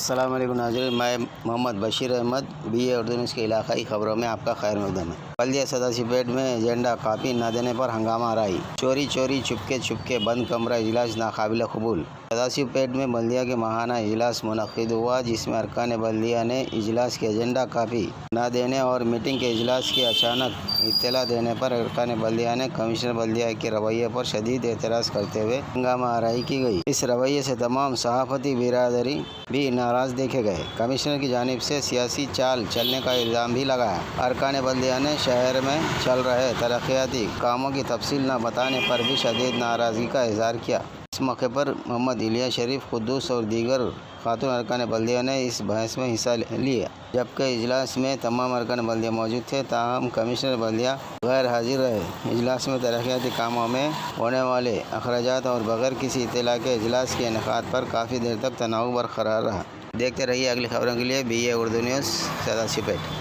अस्सलाम वालेकुम नाज़रीन, मैं मोहम्मद बशीर अहमद BA उर्दू न्यूज़ के इलाकाई ख़बरों में आपका खैर मकदम है। बल्दिया सदाशिवपेट में एजेंडा कापी न देने पर हंगामा राई। चोरी छुपके बंद कमरा इजलास नाकाबिल कबूल। सदाशिवपेट में बल्दिया के माहाना इजलास मुनक़िद हुआ, जिसमें अरकान बल्दिया ने इजलास की एजेंडा कापी न देने और मीटिंग के इजलास की अचानक इत्तला देने पर अरकान बल्दिया ने कमिश्नर बल्दिया के रवैये पर शदीद एतराज़ करते हुए हंगामा आराई की गई। इस रवैये से तमाम सहाफ़ती बिरादरी भी नाराज़ देखे गए। कमिश्नर की जानिब से सियासी चाल चलने का इल्ज़ाम भी लगाया। अरकान बल्दिया ने शहर में चल रहे तरक्याती कामों की तफसील न बताने पर भी शदीद नाराज़गी का इज़हार किया। इस मौके पर मोहम्मद इलिया शरीफ, कुद्दूस और दीगर खातून अरकान बल्दिया ने इस बहस में हिस्सा लिया, जबकि इजलास में तमाम अरकान बल्दिया मौजूद थे। ताहम कमिश्नर बल्दिया गैर हाजिर रहे। इजलास में तरक्याती कामों में होने वाले अखराजात और बगैर किसी इत्तला के इजलास के इनेकाद पर काफ़ी देर तक तनाव बरकरार रहा। देखते रहिए अगली खबरों के लिए BA उर्दू न्यूज़ सदाशिवपेट।